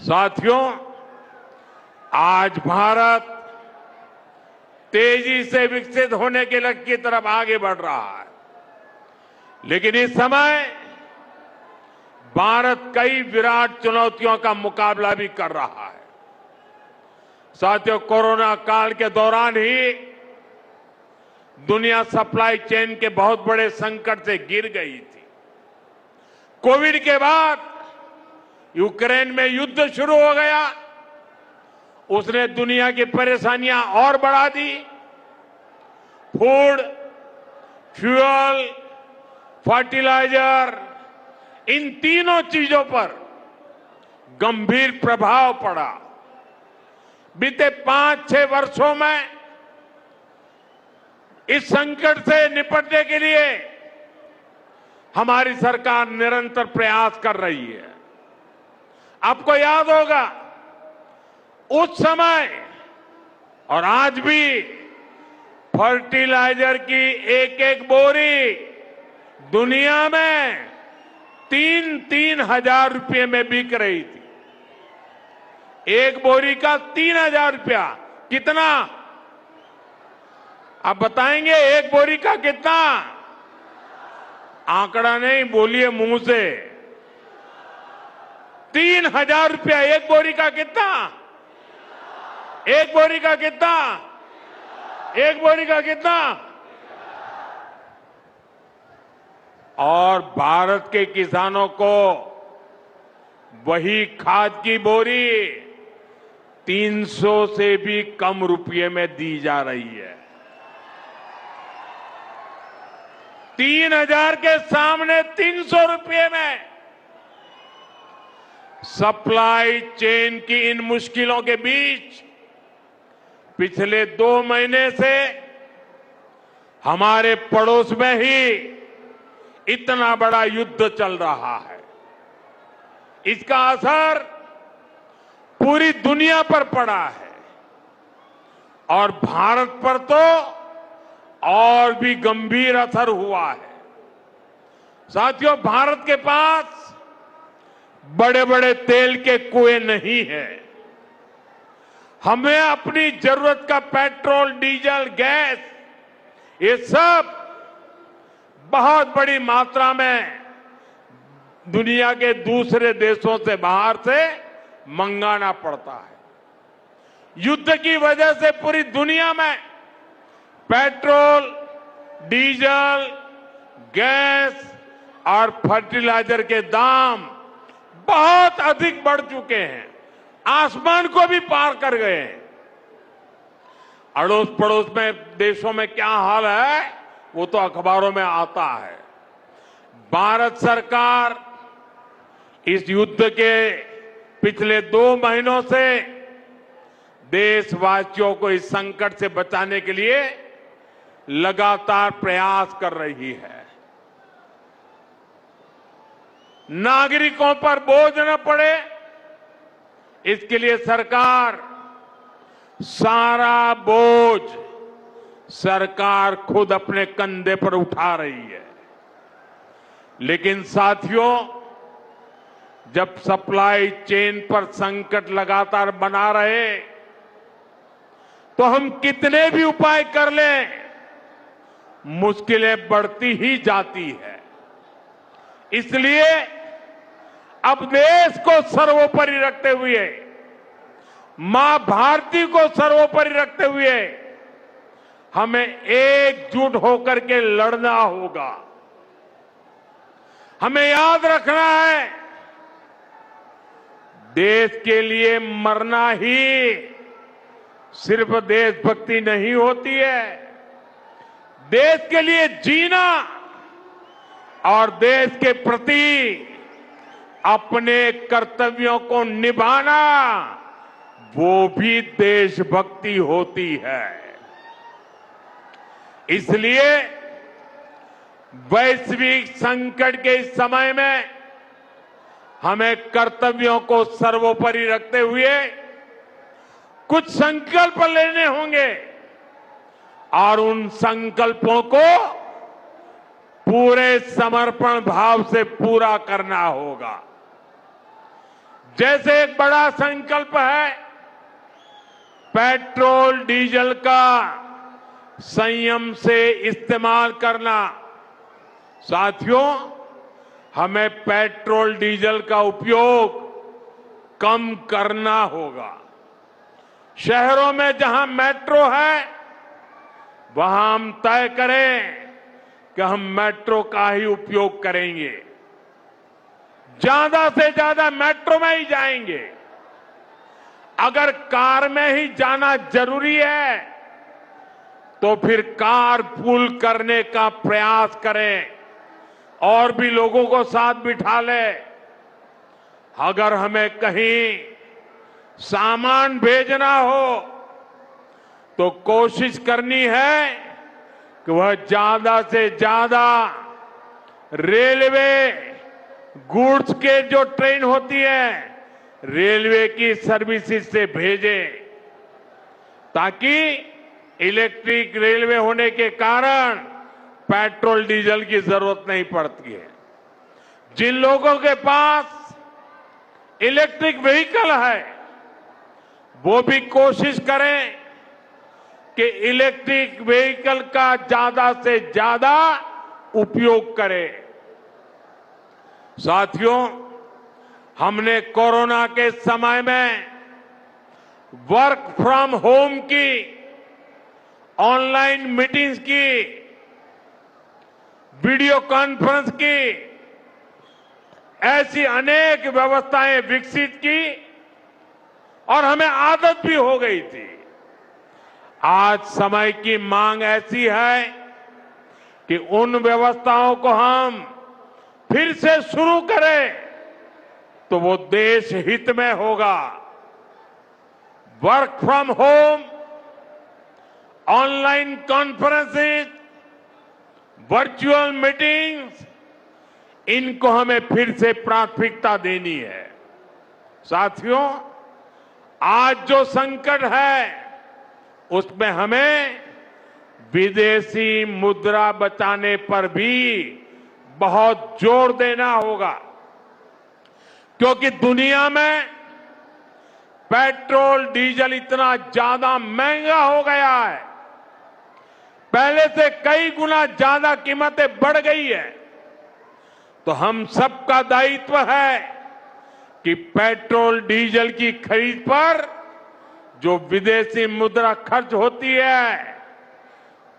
साथियों, आज भारत तेजी से विकसित होने के लक्ष्य की तरफ आगे बढ़ रहा है, लेकिन इस समय भारत कई विराट चुनौतियों का मुकाबला भी कर रहा है। साथियों, कोरोना काल के दौरान ही दुनिया सप्लाई चेन के बहुत बड़े संकट से गिर गई थी। कोविड के बाद यूक्रेन में युद्ध शुरू हो गया, उसने दुनिया की परेशानियां और बढ़ा दी। फूड, फ्यूल, फर्टिलाइजर, इन तीनों चीजों पर गंभीर प्रभाव पड़ा। बीते 5-6 वर्षों में इस संकट से निपटने के लिए हमारी सरकार निरंतर प्रयास कर रही है। आपको याद होगा, उस समय और आज भी फर्टिलाइजर की एक बोरी दुनिया में 3-3 हजार रुपये में बिक रही थी। एक बोरी का 3,000 रुपया। कितना? आप बताएंगे एक बोरी का कितना? आंकड़ा नहीं, बोलिए मुंह से। 3,000 रुपया एक बोरी का। कितना? एक बोरी का कितना? एक बोरी का कितना? और भारत के किसानों को वही खाद की बोरी 300 से भी कम रुपये में दी जा रही है। 3,000 के सामने 300 रुपये में। सप्लाई चेन की इन मुश्किलों के बीच पिछले 2 महीने से हमारे पड़ोस में ही इतना बड़ा युद्ध चल रहा है। इसका असर पूरी दुनिया पर पड़ा है और भारत पर तो और भी गंभीर असर हुआ है। साथियों, भारत के पास बड़े बड़े तेल के कुएं नहीं है। हमें अपनी जरूरत का पेट्रोल, डीजल, गैस, ये सब बहुत बड़ी मात्रा में दुनिया के दूसरे देशों से, बाहर से मंगाना पड़ता है। युद्ध की वजह से पूरी दुनिया में पेट्रोल, डीजल, गैस और फर्टिलाइजर के दाम बहुत अधिक बढ़ चुके हैं, आसमान को भी पार कर गए हैं। अड़ोस पड़ोस में देशों में क्या हाल है वो तो अखबारों में आता है। भारत सरकार इस युद्ध के पिछले 2 महीनों से देशवासियों को इस संकट से बचाने के लिए लगातार प्रयास कर रही है। नागरिकों पर बोझ न पड़े, इसके लिए सरकार सारा बोझ सरकार खुद अपने कंधे पर उठा रही है। लेकिन साथियों, जब सप्लाई चेन पर संकट लगातार बना रहे तो हम कितने भी उपाय कर लें, मुश्किलें बढ़ती ही जाती है। इसलिए अब देश को सर्वोपरि रखते हुए, मां भारती को सर्वोपरि रखते हुए हमें एकजुट होकर के लड़ना होगा। हमें याद रखना है, देश के लिए मरना ही सिर्फ देशभक्ति नहीं होती है। देश के लिए जीना और देश के प्रति अपने कर्तव्यों को निभाना, वो भी देशभक्ति होती है। इसलिए वैश्विक संकट के इस समय में हमें कर्तव्यों को सर्वोपरि रखते हुए कुछ संकल्प लेने होंगे और उन संकल्पों को पूरे समर्पण भाव से पूरा करना होगा। जैसे एक बड़ा संकल्प है पेट्रोल डीजल का संयम से इस्तेमाल करना। साथियों, हमें पेट्रोल डीजल का उपयोग कम करना होगा। शहरों में जहां मेट्रो है वहां हम तय करें कि हम मेट्रो का ही उपयोग करेंगे, ज्यादा से ज्यादा मेट्रो में ही जाएंगे। अगर कार में ही जाना जरूरी है तो फिर कार पूल करने का प्रयास करें और भी लोगों को साथ बिठा ले। अगर हमें कहीं सामान भेजना हो तो कोशिश करनी है कि वह ज्यादा से ज्यादा रेलवे गुड्स के जो ट्रेन होती है रेलवे की सर्विसेज से भेजे, ताकि इलेक्ट्रिक रेलवे होने के कारण पेट्रोल डीजल की जरूरत नहीं पड़ती है। जिन लोगों के पास इलेक्ट्रिक व्हीकल है वो भी कोशिश करें कि इलेक्ट्रिक व्हीकल का ज्यादा से ज्यादा उपयोग करें। साथियों, हमने कोरोना के समय में वर्क फ्रॉम होम की, ऑनलाइन मीटिंग्स की, वीडियो कॉन्फ्रेंस की, ऐसी अनेक व्यवस्थाएं विकसित की और हमें आदत भी हो गई थी। आज समय की मांग ऐसी है कि उन व्यवस्थाओं को हम फिर से शुरू करें तो वो देश हित में होगा। Work from home, online conferences, virtual meetings, इनको हमें फिर से प्राथमिकता देनी है। साथियों, आज जो संकट है उसमें हमें विदेशी मुद्रा बचाने पर भी बहुत जोर देना होगा, क्योंकि दुनिया में पेट्रोल डीजल इतना ज्यादा महंगा हो गया है, पहले से कई गुना ज्यादा कीमतें बढ़ गई है। तो हम सबका दायित्व है कि पेट्रोल डीजल की खरीद पर जो विदेशी मुद्रा खर्च होती है,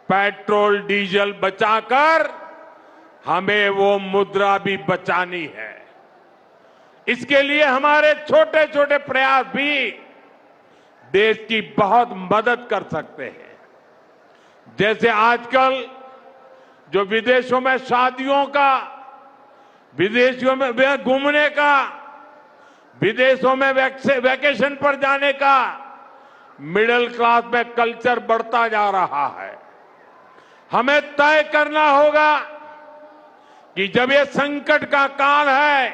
पेट्रोल डीजल बचाकर हमें वो मुद्रा भी बचानी है। इसके लिए हमारे छोटे छोटे प्रयास भी देश की बहुत मदद कर सकते हैं। जैसे आजकल जो विदेशों में शादियों का, विदेशों में घूमने का, विदेशों में वैकेशन पर जाने का मिडिल क्लास में कल्चर बढ़ता जा रहा है। हमें तय करना होगा कि जब ये संकट का काल है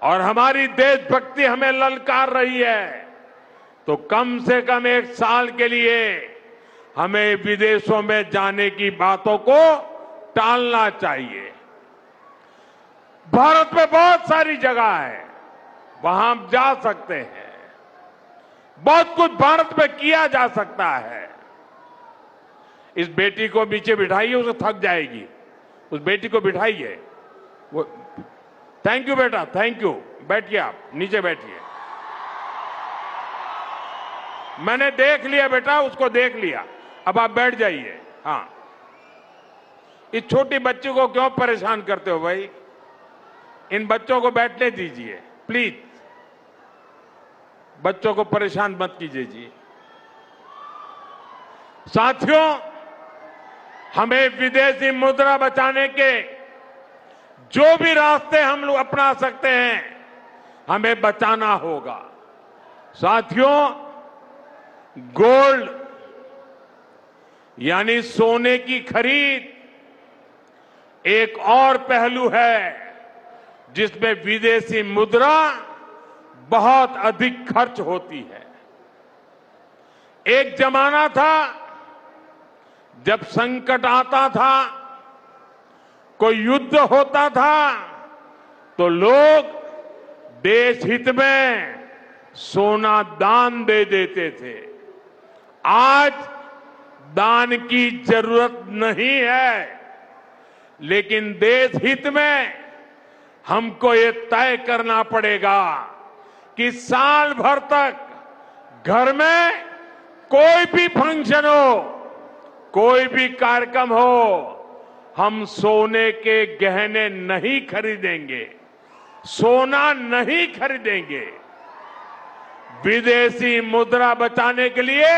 और हमारी देशभक्ति हमें ललकार रही है, तो कम से कम एक साल के लिए हमें विदेशों में जाने की बातों को टालना चाहिए। भारत में बहुत सारी जगह है, वहां हम जा सकते हैं। बहुत कुछ भारत में किया जा सकता है। इस बेटी को नीचे बिठाइए, उसे थक जाएगी। उस बेटी को बिठाइए। वो थैंक यू बेटा, थैंक यू। बैठिए, आप नीचे बैठिए। मैंने देख लिया बेटा, उसको देख लिया, अब आप बैठ जाइए। हाँ, इस छोटी बच्ची को क्यों परेशान करते हो भाई? इन बच्चों को बैठने दीजिए प्लीज। बच्चों को परेशान मत कीजिए जी। साथियों, हमें विदेशी मुद्रा बचाने के जो भी रास्ते हम लोग अपना सकते हैं, हमें बचाना होगा। साथियों, गोल्ड यानी सोने की खरीद एक और पहलू है जिसमें विदेशी मुद्रा बहुत अधिक खर्च होती है। एक जमाना था जब संकट आता था, कोई युद्ध होता था, तो लोग देश हित में सोना दान दे देते थे। आज दान की जरूरत नहीं है, लेकिन देश हित में हमको ये तय करना पड़ेगा कि साल भर तक घर में कोई भी फंक्शन हो, कोई भी कार्यक्रम हो, हम सोने के गहने नहीं खरीदेंगे, सोना नहीं खरीदेंगे। विदेशी मुद्रा बचाने के लिए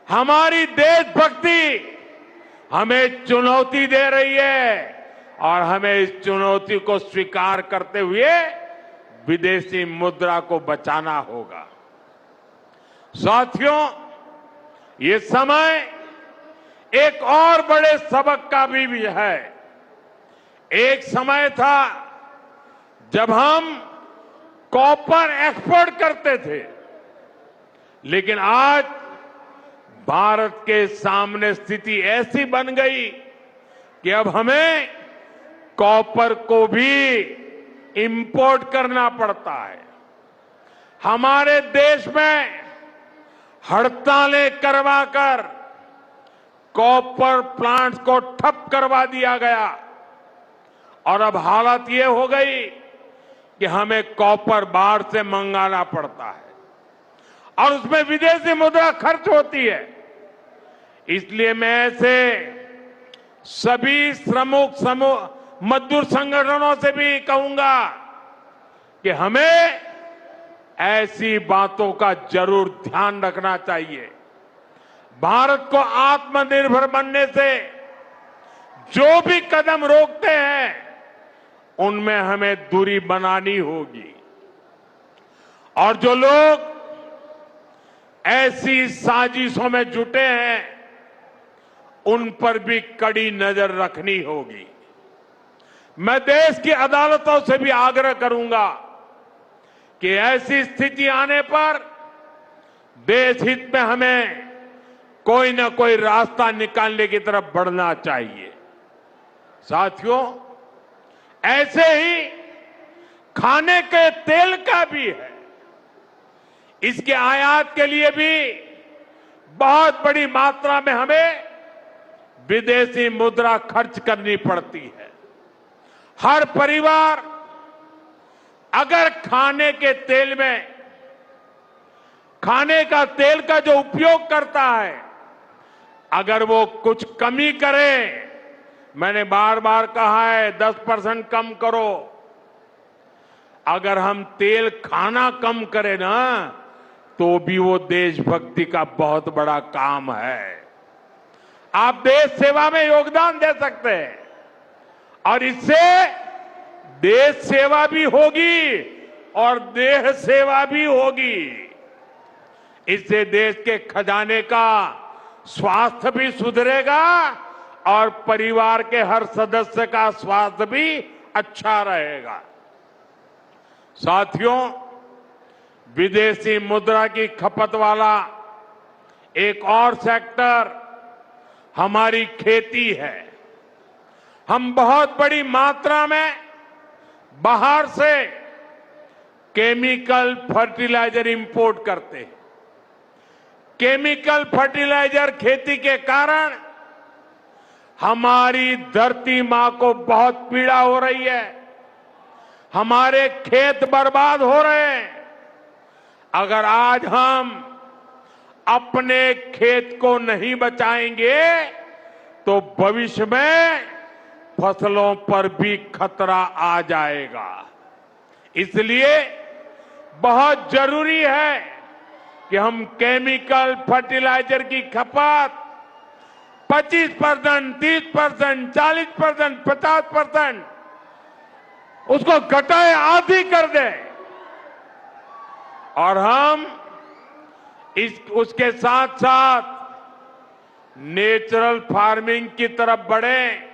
हमारी देशभक्ति हमें चुनौती दे रही है और हमें इस चुनौती को स्वीकार करते हुए विदेशी मुद्रा को बचाना होगा। साथियों, ये समय एक और बड़े सबक का भी है। एक समय था जब हम कॉपर एक्सपोर्ट करते थे, लेकिन आज भारत के सामने स्थिति ऐसी बन गई कि अब हमें कॉपर को भी इंपोर्ट करना पड़ता है। हमारे देश में हड़तालें करवाकर कॉपर प्लांट्स को ठप करवा दिया गया और अब हालत ये हो गई कि हमें कॉपर बाहर से मंगाना पड़ता है और उसमें विदेशी मुद्रा खर्च होती है। इसलिए मैं ऐसे सभी श्रमिक समूह मजदूर संगठनों से भी कहूंगा कि हमें ऐसी बातों का जरूर ध्यान रखना चाहिए। भारत को आत्मनिर्भर बनने से जो भी कदम रोकते हैं, उनमें हमें दूरी बनानी होगी और जो लोग ऐसी साजिशों में जुटे हैं, उन पर भी कड़ी नजर रखनी होगी। मैं देश की अदालतों से भी आग्रह करूंगा कि ऐसी स्थिति आने पर देश हित में हमें कोई ना कोई रास्ता निकालने की तरफ बढ़ना चाहिए। साथियों, ऐसे ही खाने के तेल का भी है। इसके आयात के लिए भी बहुत बड़ी मात्रा में हमें विदेशी मुद्रा खर्च करनी पड़ती है। हर परिवार अगर खाने के तेल में खाने का तेल का जो उपयोग करता है, अगर वो कुछ कमी करे, मैंने बार बार कहा है 10% कम करो। अगर हम तेल खाना कम करें ना, तो भी वो देशभक्ति का बहुत बड़ा काम है। आप देश सेवा में योगदान दे सकते हैं और इससे देश सेवा भी होगी और देह सेवा भी होगी। इससे देश के खजाने का स्वास्थ्य भी सुधरेगा और परिवार के हर सदस्य का स्वास्थ्य भी अच्छा रहेगा। साथियों, विदेशी मुद्रा की खपत वाला एक और सेक्टर हमारी खेती है। हम बहुत बड़ी मात्रा में बाहर से केमिकल फर्टिलाइजर इंपोर्ट करते हैं। केमिकल फर्टिलाइजर खेती के कारण हमारी धरती मां को बहुत पीड़ा हो रही है। हमारे खेत बर्बाद हो रहे हैं। अगर आज हम अपने खेत को नहीं बचाएंगे तो भविष्य में फसलों पर भी खतरा आ जाएगा। इसलिए बहुत जरूरी है कि हम केमिकल फर्टिलाइजर की खपत 25%, 30%, 40%, 50% उसको घटाए, आधी कर दें और हम उसके साथ साथ नेचुरल फार्मिंग की तरफ बढ़े।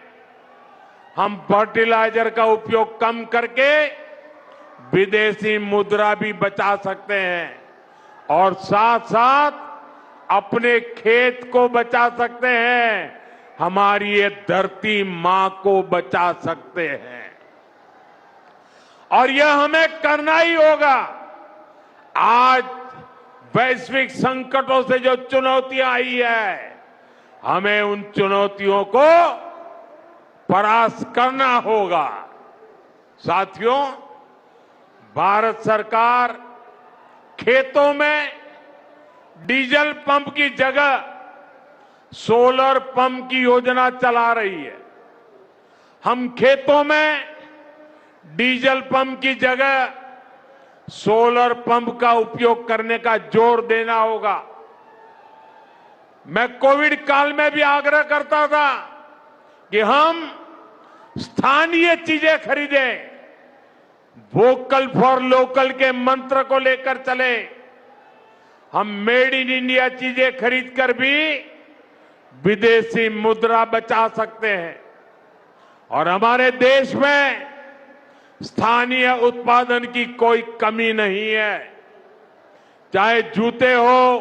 हम फर्टिलाइजर का उपयोग कम करके विदेशी मुद्रा भी बचा सकते हैं और साथ साथ अपने खेत को बचा सकते हैं, हमारी ये धरती मां को बचा सकते हैं। और यह हमें करना ही होगा। आज वैश्विक संकटों से जो चुनौतियां आई है, हमें उन चुनौतियों को परास्त करना होगा। साथियों, भारत सरकार खेतों में डीजल पंप की जगह सोलर पंप की योजना चला रही है। हम खेतों में डीजल पंप की जगह सोलर पंप का उपयोग करने का जोर देना होगा। मैं कोविड काल में भी आग्रह करता था कि हम स्थानीय चीजें खरीदें, वोकल फॉर लोकल के मंत्र को लेकर चले। हम मेड इन इंडिया चीजें खरीदकर भी विदेशी मुद्रा बचा सकते हैं और हमारे देश में स्थानीय उत्पादन की कोई कमी नहीं है। चाहे जूते हो,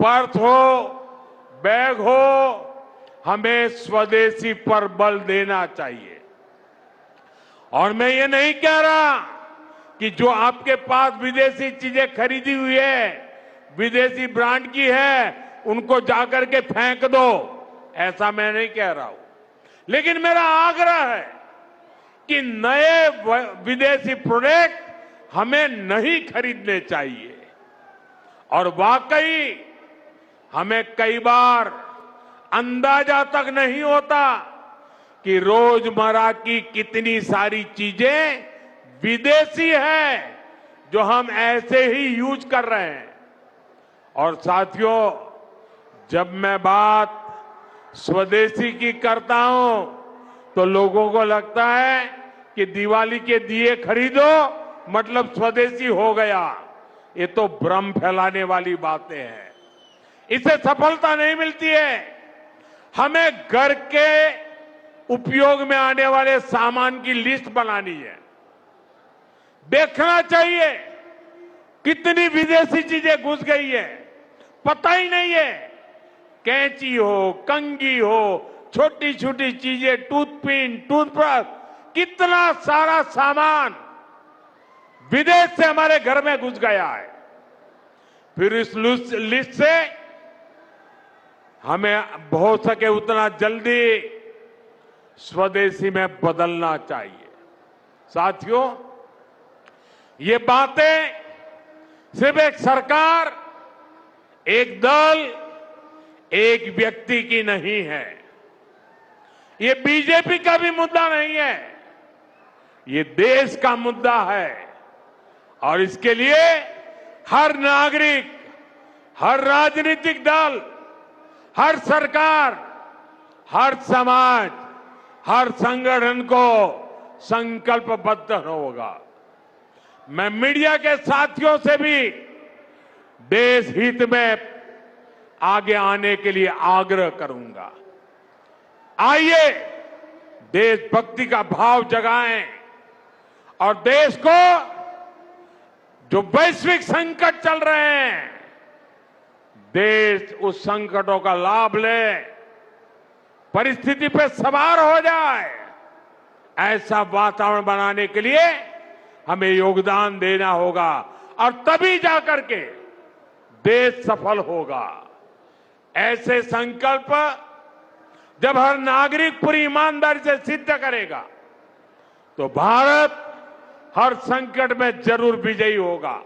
पर्स हो, बैग हो, हमें स्वदेशी पर बल देना चाहिए। और मैं ये नहीं कह रहा कि जो आपके पास विदेशी चीजें खरीदी हुई है, विदेशी ब्रांड की है, उनको जाकर के फेंक दो, ऐसा मैं नहीं कह रहा हूं। लेकिन मेरा आग्रह है कि नए विदेशी प्रोडक्ट हमें नहीं खरीदने चाहिए। और वाकई हमें कई बार अंदाजा तक नहीं होता कि रोजमर्रा की कितनी सारी चीजें विदेशी है जो हम ऐसे ही यूज कर रहे हैं। और साथियों, जब मैं बात स्वदेशी की करता हूं तो लोगों को लगता है कि दिवाली के दिए खरीदो मतलब स्वदेशी हो गया। ये तो भ्रम फैलाने वाली बातें हैं। इसे सफलता नहीं मिलती है। हमें घर के उपयोग में आने वाले सामान की लिस्ट बनानी है। देखना चाहिए कितनी विदेशी चीजें घुस गई है, पता ही नहीं है। कैंची हो, कंघी हो, छोटी छोटी चीजें, टूथपिन, टूथब्रश, कितना सारा सामान विदेश से हमारे घर में घुस गया है। फिर इस लिस्ट से हमें हो सके उतना जल्दी स्वदेशी में बदलना चाहिए। साथियों, ये बातें सिर्फ एक सरकार, एक दल, एक व्यक्ति की नहीं है। ये बीजेपी का भी मुद्दा नहीं है, ये देश का मुद्दा है। और इसके लिए हर नागरिक, हर राजनीतिक दल, हर सरकार, हर समाज, हर संगठन को संकल्पबद्ध होगा। मैं मीडिया के साथियों से भी देश हित में आगे आने के लिए आग्रह करूंगा। आइए देशभक्ति का भाव जगाएं और देश को जो वैश्विक संकट चल रहे हैं, देश उस संकटों का लाभ ले, परिस्थिति पे सवार हो जाए। ऐसा वातावरण बनाने के लिए हमें योगदान देना होगा और तभी जाकर के देश सफल होगा। ऐसे संकल्प जब हर नागरिक पूरी ईमानदारी से सिद्ध करेगा तो भारत हर संकट में जरूर विजयी होगा।